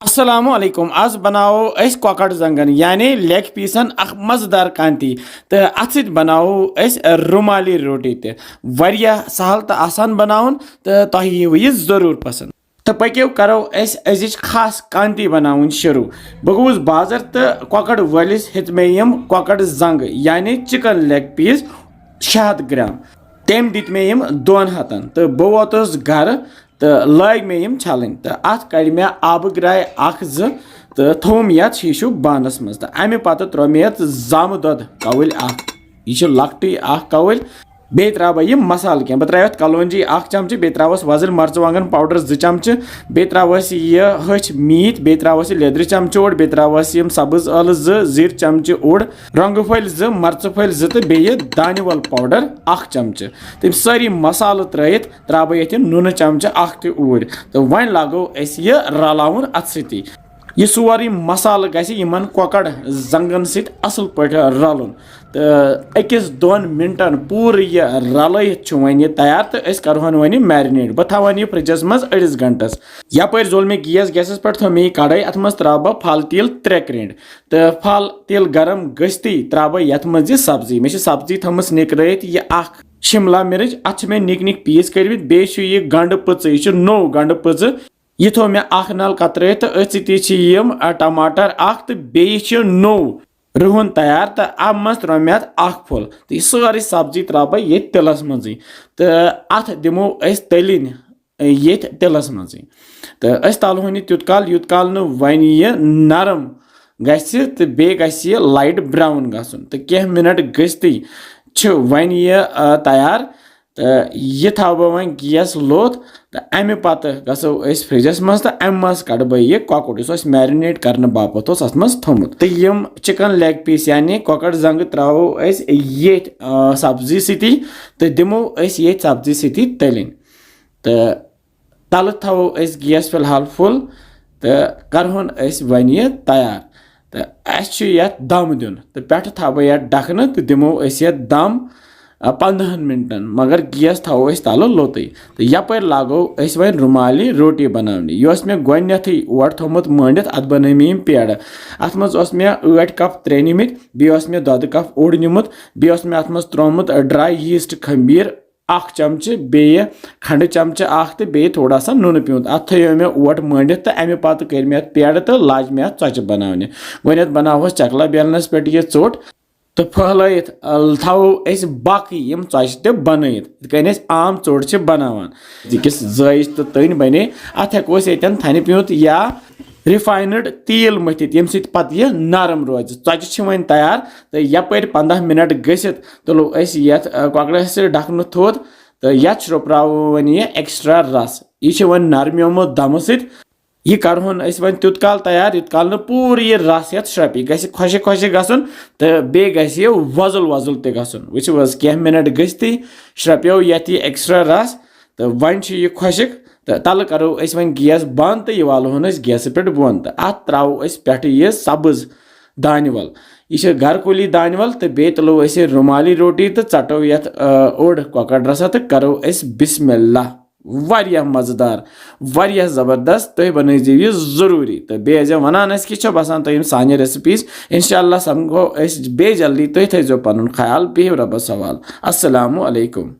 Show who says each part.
Speaker 1: अस्सलामु अलैकुम आज बनाओ अस कॉकड़ जंगन यानी लेग पीसन अख मजेदार कांति तो अत सत बनाओ अस रुमाली रोटी ते वरिया सहल तो आसान बनाउन तो तह यह जरूर पसंद तो पक्यो करो अजिच खास कांति बनाउन शुरू बह गोस बाजार तो कॉकड़ वलिस हेत मे यम कॉकड़ जंग यानी चिकन लेग पीस 600 ग्राम तम दित मे यम 200 तो बह वोतस घर तो लग मे यम छलन तो अत कड़ मे आब ग्राय अख ज तो थोम यथ शीशु बानस मज तो अमे पत त्रो मे यथ जाम दोद कवल अख यह लकटी अख कवल बे त्रा बह यह मसाल क्या बह त्रा कलौंजी 1 चमच बे त्रावस वजल मर्चवांगन पाउडर 2 चमच बे त्रावस यह हच मीत बे त्रावस लेदर चमच ओड बे त्रावस यम सब्ज अल 2 जीर चमच ओड रंग फल 2 मर्च फल 2 तो बे दान वल पाउडर 1 चमच तम सारी मसाल त्रयित त्रा बह ये नून चमच 1 तो ओड तो वन लागो अस यह रलाउन अत सती यह सोरी मसाल गमन कॉकड़ जंगन सत असल पे रलन तो 1-2 मिनटन पूर यह रलित वन यह तैयार तो करोहन वन मैरिनेट बह थवान यह फ्रिजस मज 2 घंटस यपर जोल मे गैसस पे थो मे कड़ाई अत मज त्रा बह फल तेल 3 क्रेंड तो फल तेल गरम गस्ती त्रा बह यथ मज यह सब्जी मे सब्जी थमस निकरत यह शिमला मिर्च अत मे निक निक पीस कर बे गंड पच यह नो गंड पच यह थो मे नल कतर तो अम टमाटर तो बे नो रुहन तैयार तो अब मज त्रो मे फुल तो यह सारी सब्जी त्रा बह ये तिलस मज तो अत दिमो तलिन ये तिलस मज तो तलहोन तुत काल वन यह नरम तो बे लाइट ब्राउन गसन तो कह मिनट गस्ती वन यह तैयार तो यह थो बह वन गैस लोत तो अमे पत गो फ्रिजस मज तो अम मज कड़ बह यह कॉकड़ मैरिनेट करने बापत अत मज थोमुत तो यम चिकन लेग पीस यानी कॉकड़ जंग त्रो ये सब्जी सती तो दिमो ये सब्जी सती तलिन तो तल थो गैस फिलहाल फुल तो करहोन वन यह तैयार तो अत दम दिन तो पे थो बह ढकन तो दिमो दम 15 मिनटन मगर गैस थो तल लोत तो यपर लागो वन रुमाली रोटी बनाने यह मे गोथी ओट थोमुत मंडित अत बन मे पेड़ अत मज मे 8 कप त्रे निमित बे मे 2 कप ओड निमुत बे मे अत मज त्रोमुत ड्राई यीस्ट खमीर 1 चमच बे खंड चमच तो बे थोड़ा सा नून पियुत अत थो मे ओट मंडित तो अमे पत कर मे पेड़ तो लाज मे चोच बनाने वन बनावस चकला बेलनस पे यह चोट तो फहलत थो बाकी यम चोच ते बनत आम चोट बनावान अकिस जायज तो तन बने अत हेको यन थन पियुत या रिफाइनड तेल मथित यम सत पत यह नरम रोज चोच वन तैयार तो यपर 15 मिनट गसित तुलो यथ कॉकड़स ढकन थोद तो यथ श्रोप्राव वन यह एक्स्ट्रा रस यह वन नरम्योमुत दम सत यह करहोन वन तुत काल तैयार युत काल पूर यह रस यथ श्रपी खुश खुश गसन तो बे वजल वजल ते गसन वो कह मिनट गस्ती श्रप्यो यथ यह एक्स्ट्रा रस तो वन यह खुशक तो तल करो वन गैस बंद तो यह वालोन गैस पे बोन तो अत त्रो पे यह सब्ज दानवल यह घरकुली दानवल तो बे तुलो रुमाली रोटी तो चटो यथ ओड कॉकड़ रसा तो करो बिस्मिल्लाह वारिया मजेदार वारिया जबरदस्त तो बनइजो यह जरूरी तो बे वनान कि बसान तुम सानि रेसिपीज इंशाल्लाह समझो बे जल्दी तुम थो पन ख्याल बिहिव रबस हवाल अस्सलामु अलैकुम।